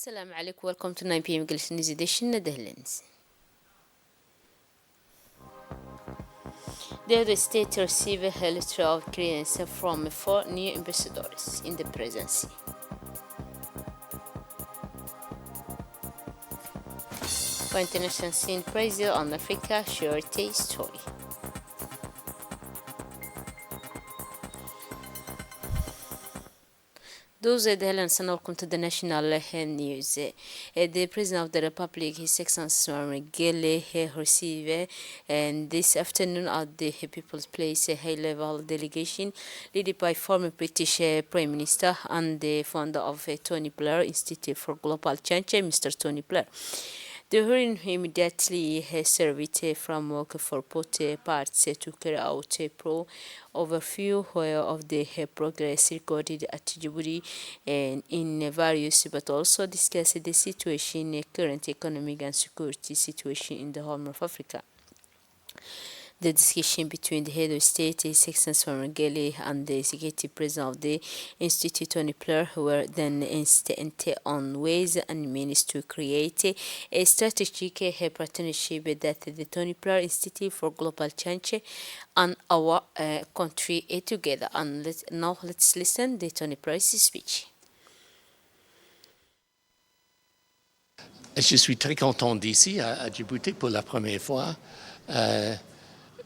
Assalamu alaikum. Welcome to 9 p.m. English News Edition. Netherlands. The state received a letter of credence from 4 new ambassadors in the presidency. For international scene, Brazil on Africa surety story. Those are the headlines and welcome to the national news. The President of the Republic, His Excellency Miguel received and this afternoon at the People's Place a high-level delegation led by former British Prime Minister and the founder of Tony Blair Institute for Global Change, Mr. Tony Blair. The hearing immediately served a framework for both parts to carry out a overview of the progress recorded at Djibouti and in various, but also discuss the situation, current economic and security situation in the Horn of Africa. The discussion between the head of state, His Excellency Miguel, and the executive president of the Institute, Tony Blair, were then intent on ways and means to create a strategic partnership that the Tony Blair Institute for Global Change and our country together. And now let's listen to Tony Blair's speech. Je suis très content d'ici à Djibouti pour la première fois.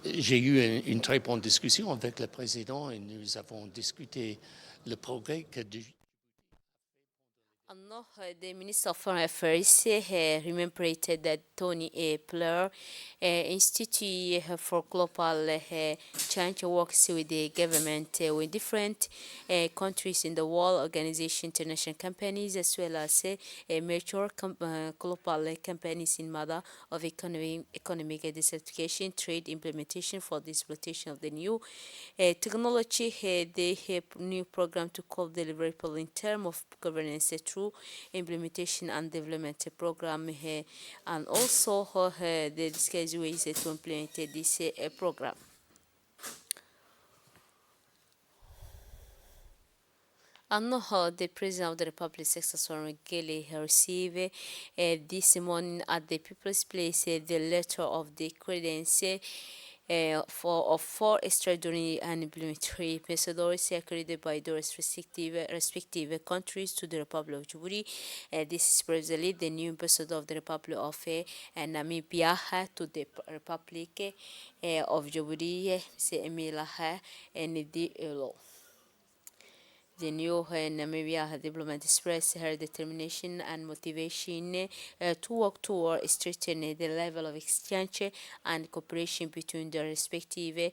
J'ai eu une très bonne discussion avec le président et nous avons discuté le progrès que No, the Minister of Foreign Affairs remembered that Tony Blair Institute for Global Change works with the government with different countries in the world, organization, international companies, as well as major global companies in matter of economic desertification, trade implementation for the exploitation of the new technology. They have new program to call deliverable in terms of governance through implementation and development program and also the discuss ways to implement this program. And now the President of the Republic, Successor Miguel, received this morning at the People's Place the letter of the credence for four extraordinary and implementary ambassadors accredited by the respective countries to the Republic of Djibouti. This is presently the new ambassador of the Republic of Namibia to the Republic of Djibouti, Mr. Emile Ndilo. The new Namibia diplomat expressed her determination and motivation to work toward strengthening the level of exchange and cooperation between the respective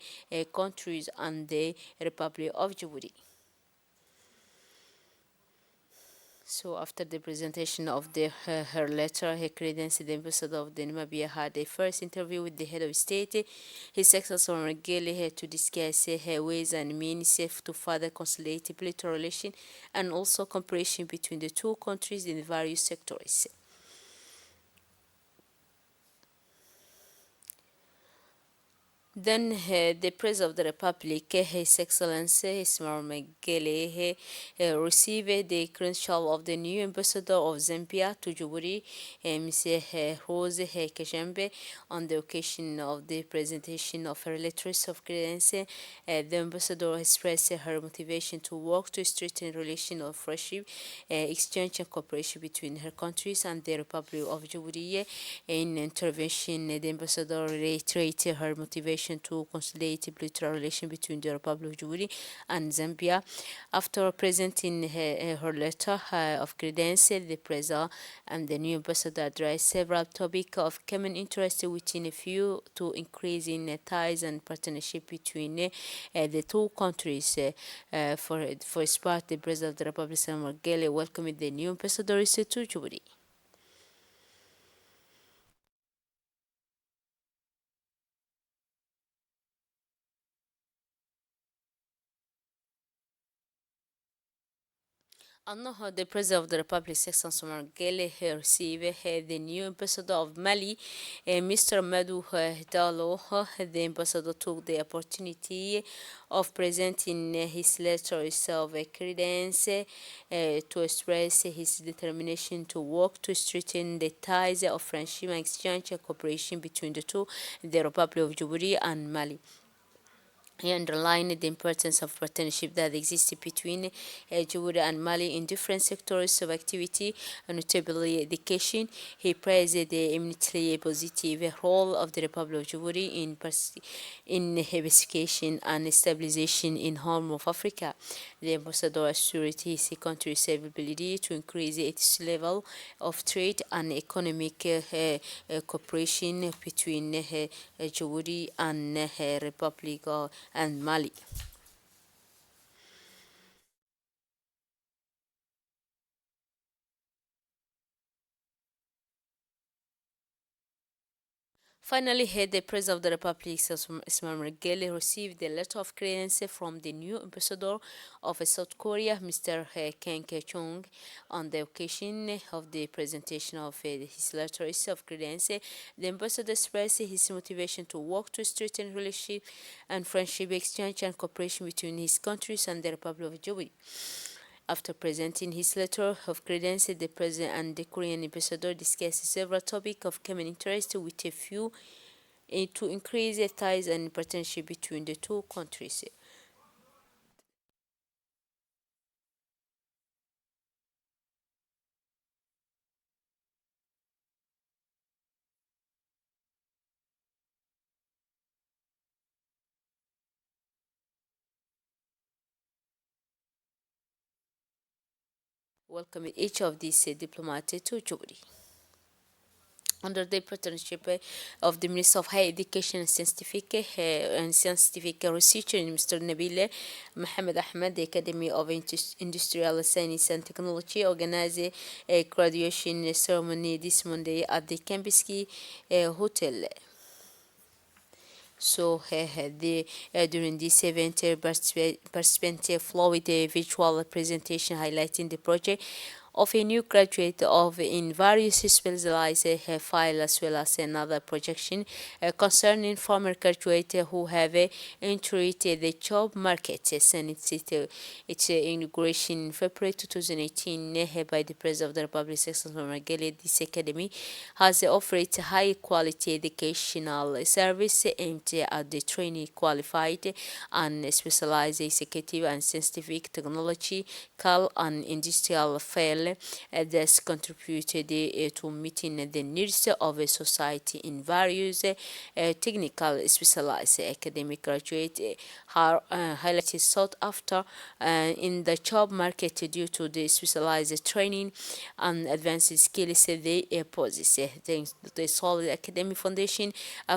countries and the Republic of Djibouti. So after the presentation of her letter, her credence, the ambassador of the Namibia had a first interview with the head of state, His Excellency Miguel, to discuss her ways and means to further consolidate bilateral relations and also cooperation between the two countries in various sectors. Then the President of the Republic, His Excellency Ismail Miguel, received the credential of the new ambassador of Zambia to Djibouti, Mr. Rose Kajembe, on the occasion of the presentation of her letters of credence. The ambassador expressed her motivation to work to strengthen relations of friendship, exchange and cooperation between her countries and the Republic of Djibouti. In intervention, the ambassador reiterated her motivation to consolidate bilateral relations between the Republic of Djibouti and Zambia. After presenting her letter of credence, the President and the new ambassador addressed several topics of common interest within a view to increasing ties and partnership between the two countries. For his part, the President of the Republic, Samuel Gele, welcomed the new ambassadors to Djibouti. أنه the President of the Republic Section Somargele received the new ambassador of Mali, Mr. Madou Dalo. The ambassador took the opportunity of presenting his letters of credence to express his determination to work to strengthen the ties of friendship and exchange and cooperation between the two, the Republic of Djibouti and Mali. He underlined the importance of partnership that exists between Djibouti and Mali in different sectors of activity, notably education. He praised the eminently positive role of the Republic of Djibouti in pacification and stabilization in Horn of Africa. The ambassador assured his country's ability to increase its level of trade and economic cooperation between Djibouti and Republic and Mali. Finally, the President of the Republic, Ismail Mergele, received a letter of credence from the new ambassador of South Korea, Mr. Kang Chung, on the occasion of the presentation of his letters of credence. The ambassador expressed his motivation to work to strengthen relationship and friendship exchange and cooperation between his countries and the Republic of Djibouti. After presenting his letter of credence, the President and the Korean ambassador discussed several topics of common interest with a view to increase the ties and partnership between the two countries. Welcome each of these diplomats to Djibouti. Under the patronage of the Minister of Higher Education and Scientific Research, Mr. Nabil Mohammed Ahmed, the Academy of Industrial Science and Technology organized a graduation ceremony this Monday at the Kempinski Hotel. So during this event, participants flowed a visual presentation highlighting the project of a new graduate of in various specialized files, as well as another projection concerning former graduates who have entered the job market since its inauguration in February 2018 by the President of the Republic, Section Margele. This academy has offered high quality educational service aimed at the training qualified and specialized executive and scientific technology, and industrial field that contributed to meeting the needs of a society in various technical specialized academic graduates are highlighted sought after in the job market due to the specialized training and advanced skills they possess. Thanks to the solid academic foundation,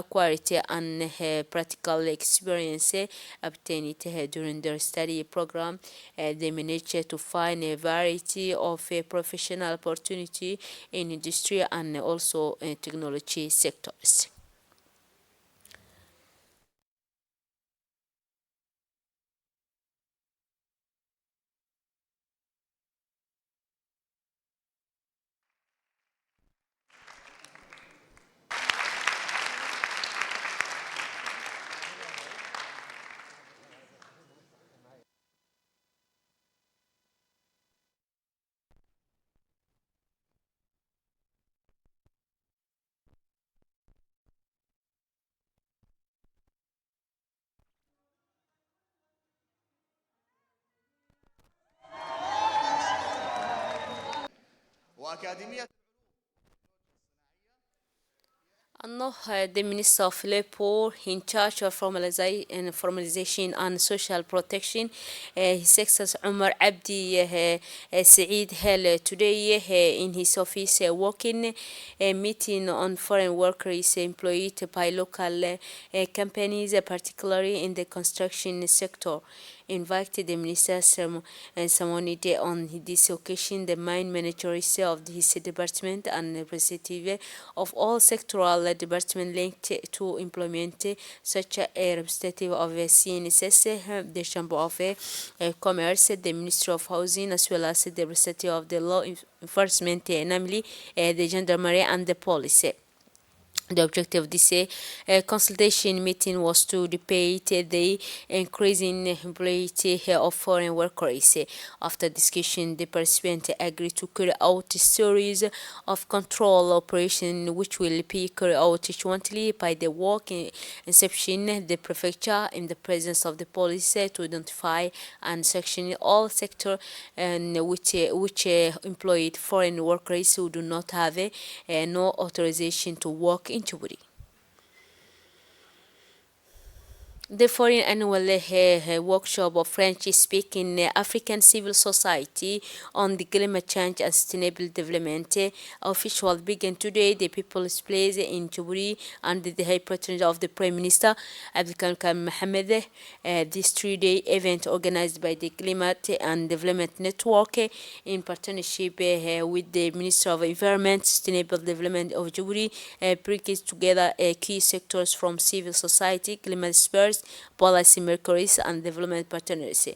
quality and practical experience obtained during their study program, they managed to find a variety of professional opportunity in industry and also technology sectors. وأكاديمية أنه the Minister of Labor in charge of formalization and social protection, His Excellency Omar Abdi Saeed held today in his office working meeting on foreign workers employed by local companies, particularly in the construction sector. Invited the Minister and summoned on this occasion the main managers of his department and representative of all sectoral department linked to employment, such as a representative of CNSS, the Chamber of Commerce, the Ministry of Housing, as well as the representative of the law enforcement, namely the gendarmerie and the police. The objective of this consultation meeting was to debate the increasing employability of foreign workers. After discussion, the participants agreed to carry out a series of control operations which will be carried out jointly by the work inception, the prefecture, in the presence of the police to identify and sanction all sectors which employed foreign workers who do not have no authorization to work in Djibouti. The foreign annual workshop of French-speaking African civil society on the climate change and sustainable development official began today. The People's Place in Djibouti under the high patronage of the Prime Minister Abdelkarim Mohamed. This 3-day event organized by the Climate and Development Network in partnership with the Minister of Environment, Sustainable Development of Djibouti brings together key sectors from civil society, climate experts, policy makers, and development partners.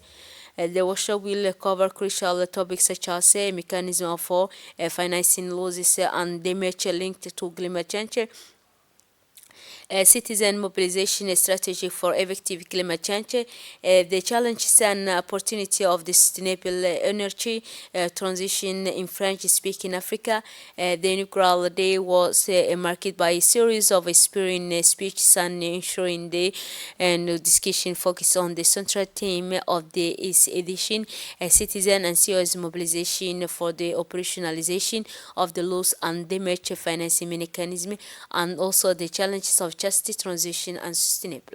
The workshop will cover crucial topics such as mechanism for financing losses and damage linked to climate change, citizen mobilization strategy for effective climate change, the challenges and opportunity of the sustainable energy transition in French-speaking Africa. The inaugural day was marked by a series of inspiring speeches and ensuring the discussion focused on the central theme of this edition, citizen and CEOs mobilization for the operationalization of the loss and damage financing mechanism, and also the challenges of justice, transition, and sustainable.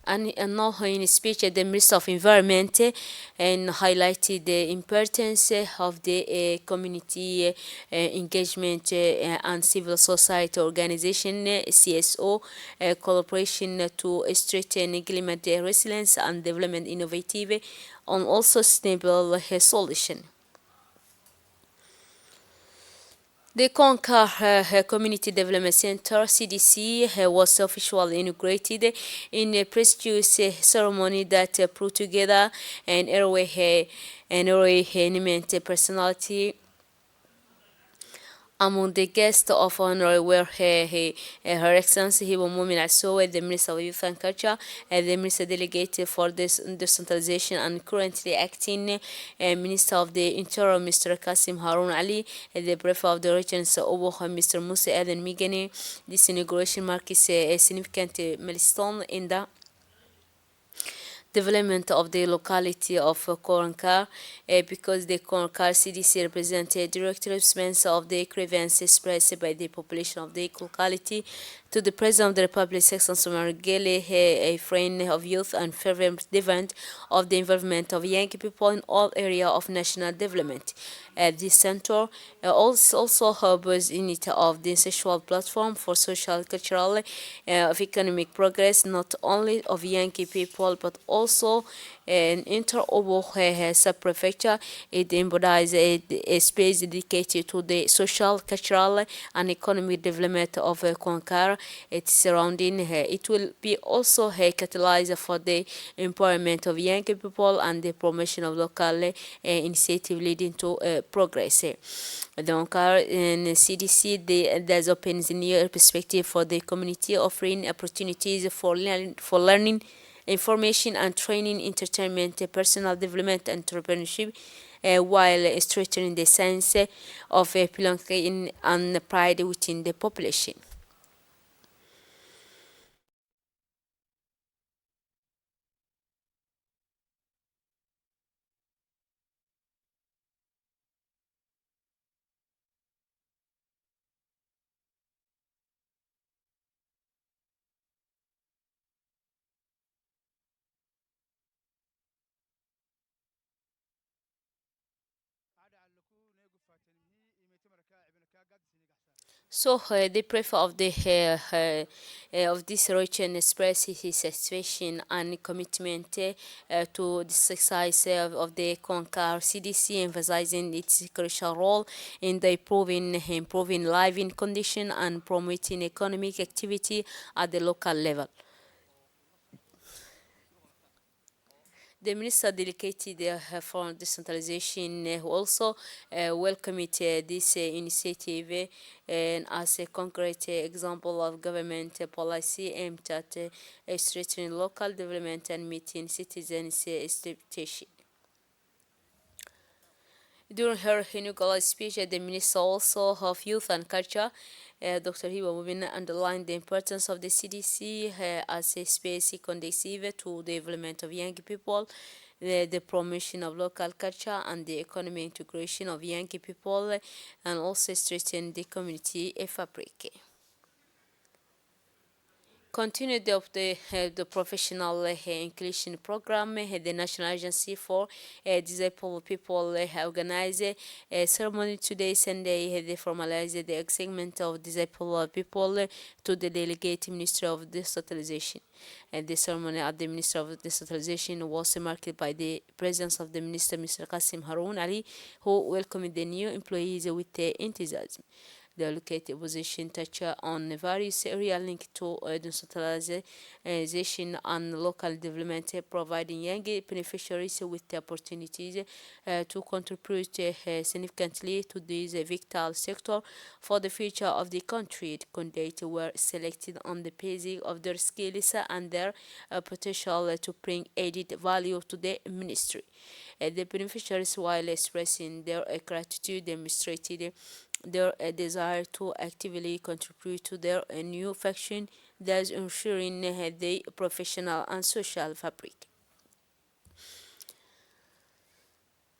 And now in speech, the Minister of Environment and highlighted the importance of the community engagement and civil society organization CSO collaboration to strengthen climate resilience and development innovative and also sustainable solution. The Konka Community Development Center (CDC) was officially inaugurated in a prestigious ceremony that brought together an eminent personality. Among the guests of honor were Her Excellency Hibo Mumin Asowe, the Minister of Youth and Culture, the Minister Delegate for Decentralization and currently acting Minister of the Interior, Mr. Kasim Harun Ali, the Prefect of the Region, Obo, Mr. Musa Eden Migani. This inauguration marks a significant milestone in the development of the locality of Korankar because the Korankar CDC represents a direct response of the grievances expressed by the population of the locality to the President of the Republic, Excellency Margele, a friend of youth and fervent defender of the involvement of young people in all areas of national development. This center also harbors in it of the essential platform for social, cultural, of economic progress, not only of young people, but also an inter-Obo sub-prefecture. It embodies a space dedicated to the social, cultural, and economic development of Konkar, its surrounding. It will be also a catalyst for the empowerment of young people and the promotion of local initiative leading to progress. Donc, in CDC, there's opens a new perspective for the community, offering opportunities for learning, information and training, entertainment, personal development, and entrepreneurship, while strengthening the sense of belonging and pride within the population. So the prefect of this region expresses his satisfaction and commitment to the success of the CONCAR CDC, emphasizing its crucial role in the improving living condition and promoting economic activity at the local level. The minister dedicated for decentralization who also welcomed this initiative and as a concrete example of government policy aimed at strengthening local development and meeting citizens' expectations. During her inaugural speech, the Minister also of Youth and Culture, Dr. Hiba Mubina, underlined the importance of the CDC as a space conducive to the development of young people, the promotion of local culture, and the economic integration of young people, and also strengthen the community fabric. Continued of the professional inclusion program, the National Agency for Disabled People organized a ceremony today, Sunday. They formalized the assignment of disabled people to the delegate Ministry of Decentralization. And the ceremony at the Ministry of Decentralization was marked by the presence of the Minister, Mr. Qasim Haroun Ali, who welcomed the new employees with enthusiasm. The allocated position touch on various areas linked to decentralization and local development, providing young beneficiaries with the opportunities to contribute significantly to this vital sector for the future of the country. The candidates were selected on the basis of their skills and their potential to bring added value to the ministry. The beneficiaries, while expressing their gratitude, demonstrated their desire to actively contribute to their new faction, thus ensuring the professional and social fabric.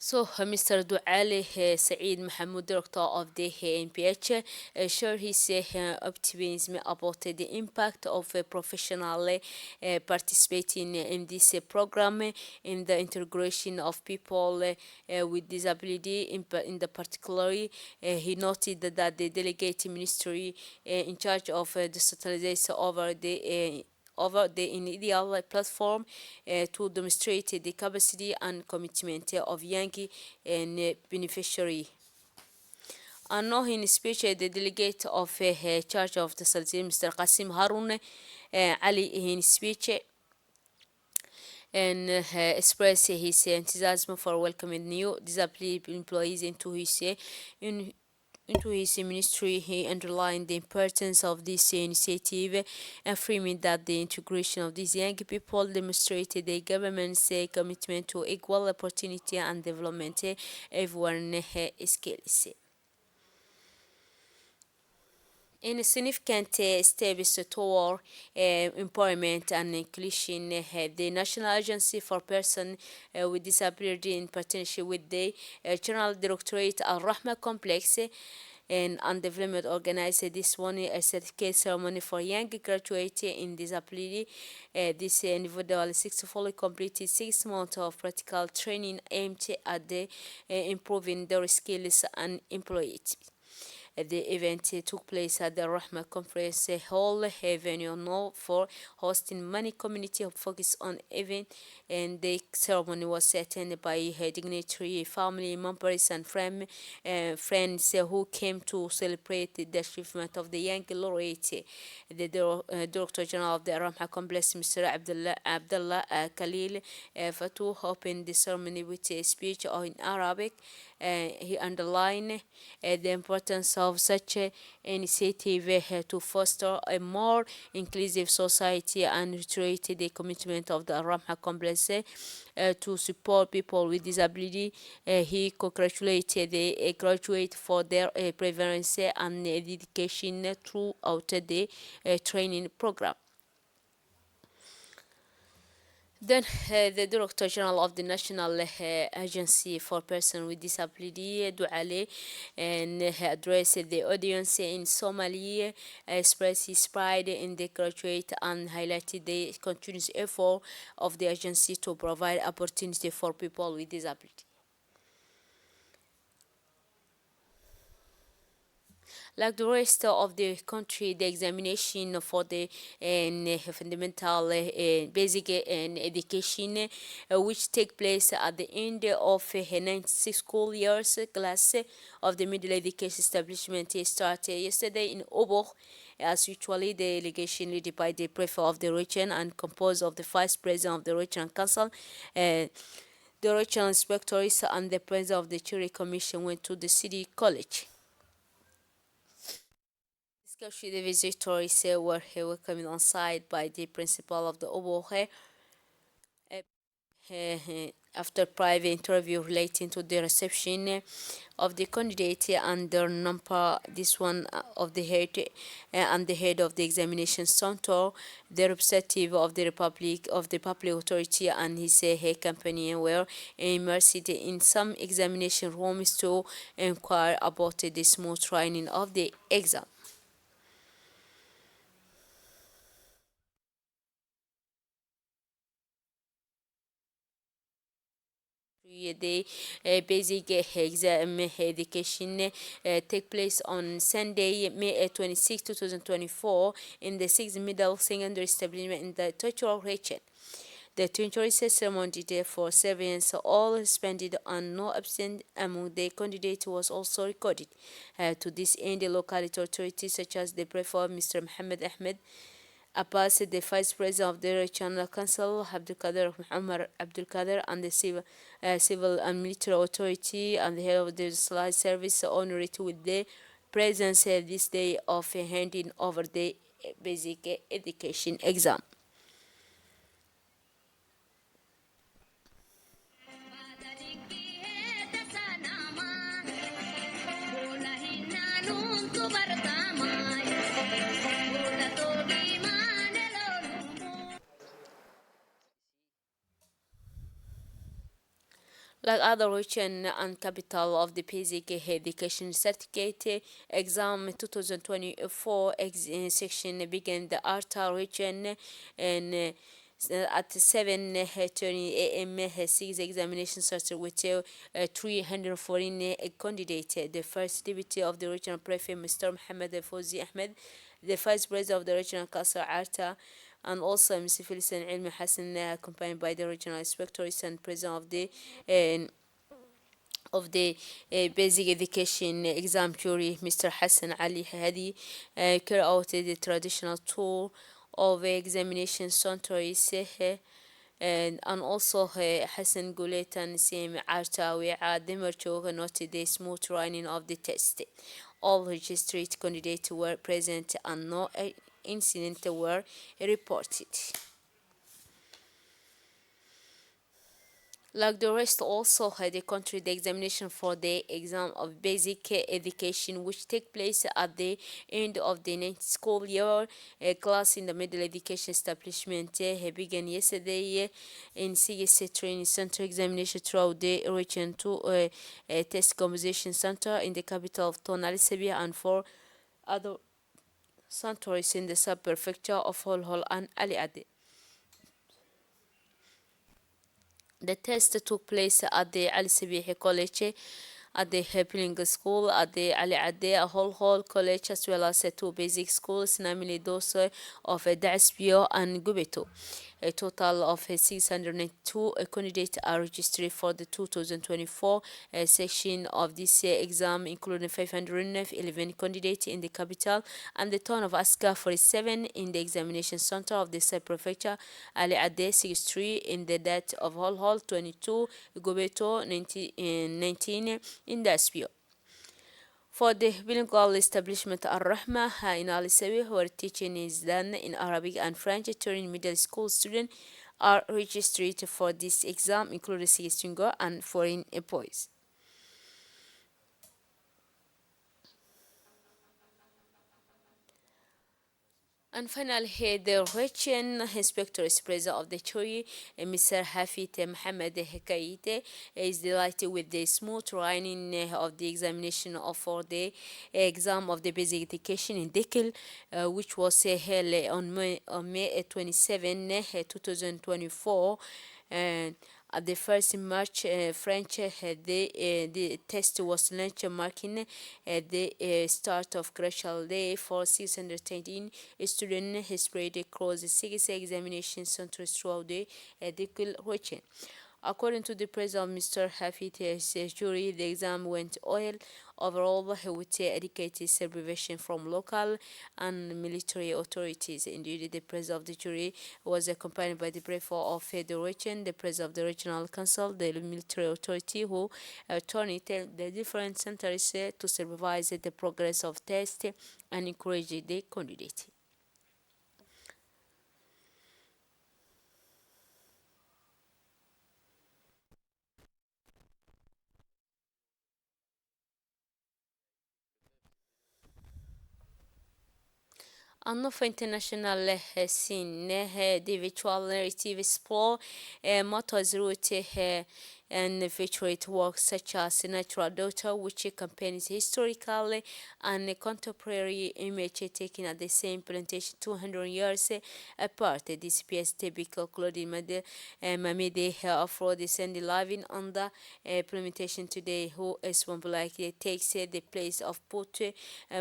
So, Mr. Duale Saeed Mohammed, director of the NPH, shared his optimism about the impact of professional participating in this program in the integration of people with disability. In the particularly, he noted that the delegate ministry in charge of decentralization over the ideal platform to demonstrate the capacity and commitment of young beneficiary. And now in speech, the delegate of Church of the Sultan, Mr. Qasim Harun Ali, in speech and express his enthusiasm for welcoming new disabled employees into his ministry. He underlined the importance of this initiative, affirming that the integration of these young people demonstrated the government's commitment to equal opportunity and development everyone skills. In significant steps toward empowerment and inclusion, the National Agency for Persons with Disability, in partnership with the General Directorate Al Rahma Complex and Development, organized this morning a certificate ceremony for young graduates in disability. This individual successfully completed 6 months of practical training aimed at improving their skills and employability. The event took place at the Rahma Conference Hall, venue known for hosting many community focus on events, and the ceremony was attended by dignitary family members and friends who came to celebrate the achievement of the young laureate. The Director General of the Rahma Complex, Mr. Abdullah Khalil Fatou, opened the ceremony with a speech in Arabic. He underlined the importance of such an initiative to foster a more inclusive society and reiterated the commitment of the Ramha Complex to support people with disability. He congratulated the graduates for their perseverance and dedication throughout the training program. Then the Director General of the National Agency for Persons with Disability, Duale, and addressed the audience in Somalia, expressed his pride in the graduate and highlighted the continuous effort of the agency to provide opportunity for people with disability. Like the rest of the country, the examination for the fundamental basic education, which take place at the end of 96 school years class of the middle education establishment, started yesterday in Obo. As usually, the delegation led by the prefect of the region and composed of the vice president of the regional council, the regional inspectors, and the president of the jury commission went to the city college. The visitors were welcomed on site by the principal of the Obohe after private interview relating to the reception of the candidate and their number. This one of the head and the head of the examination center, the representative of the public authority, and his company were immersed in some examination rooms to inquire about the smooth running of the exam. The basic exam education take place on Sunday, May 26, 2024, in the 6th Middle Secondary Establishment in the Territorial region. The 23rd ceremony for surveillance all suspended and no absent among the candidates was also recorded. To this end, the local authorities such as the Prefect, Mr. Mohammed Ahmed Abbas, the Vice President of the Regional Council, Abdulkader Umar Abdulkader, and the Civil and Military Authority and the head of the Supply Service honored with the presence this day of handing over the basic education exam. Like other region and capital of the basic education certificate exam 2024 section began the Arta region and at 7:30 a.m. 6 examination started with 314 candidates. The first deputy of the regional prefect, Mr. Mohammed Fauzi Ahmed, the vice president of the regional council, Arta, and also Mr. Felicien Ilmi Hassan, accompanied by the regional inspectors and president of the basic education exam jury, Mr. Hassan Ali Hadi, carried out the traditional tour of examination centers, and also Hassan Gulet and Sim Artawi Demirchog noted the smooth running of the test. All registered candidates were present and no incidents were reported. Like the rest also had a country the examination for the exam of basic education which take place at the end of the next school year. A class in the middle education establishment began yesterday in CSC training center examination throughout the region to a test composition center in the capital of Tonal Sabia and four other centers in the sub-prefecture of Holhol and Ali Ade. The test took place at the Ali Sabihi College, at the Hepling School, at the Ali Ade Holhol College, as well as two basic schools, namely those of Daspio and Gubeto. A total of 692 candidates are registered for the 2024 section of this exam, including 511 candidates in the capital and the town of Aska, 47 in the examination center of the sub-prefecture, Ali Ade 63, in the that of Holhol 22, Gubeto 19 in Daspio. For the bilingual establishment Al-Rahma in Ali Sabi, where teaching is done in Arabic and French, tutoring middle school students are registered for this exam, including 16 girls and foreign boys. And finally, the region inspector is president of the jury, Mr. Hafid Mohammed Hekayite, is delighted with the smooth running of the examination for the exam of the basic education in Dekil, which was held on May 27, 2024. At the first March, French the test was launched, marking the start of Crucial Day for 613 students spread across 6 examination centers throughout the Dikul region. According to the president, Mr. Hafid jury, the exam went well overall with educated supervision from local and military authorities. Indeed, the president of the jury was accompanied by the prefect of the region, the president of the regional council, the military authority who turned the different centers to supervise the progress of tests and encourage the candidate. Hannover International scene the virtual narrative explore mottos route and virtual works such as Natural Daughter, which campaigns historical and contemporary image taken at the same plantation 200 years apart. This piece typical clothing Mamede Afro-descended living on the plantation today, who is one like takes the place of both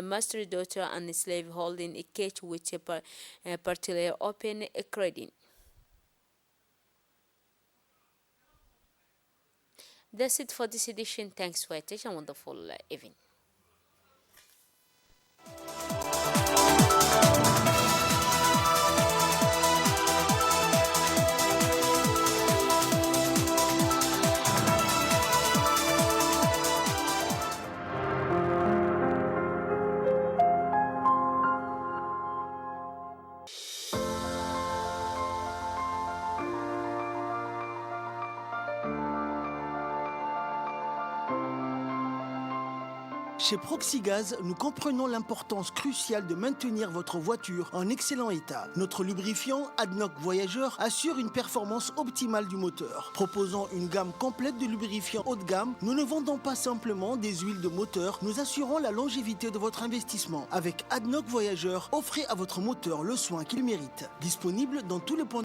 master daughter and slave holding a cage with a particular open credit. That's it for this edition. Thanks for attention. Wonderful evening. Chez Proxygaz, nous comprenons l'importance cruciale de maintenir votre voiture en excellent état. Notre lubrifiant ADNOC Voyageur assure une performance optimale du moteur. Proposant une gamme complète de lubrifiants haut de gamme, nous ne vendons pas simplement des huiles de moteur, nous assurons la longévité de votre investissement. Avec ADNOC Voyageur, offrez à votre moteur le soin qu'il mérite. Disponible dans tous les points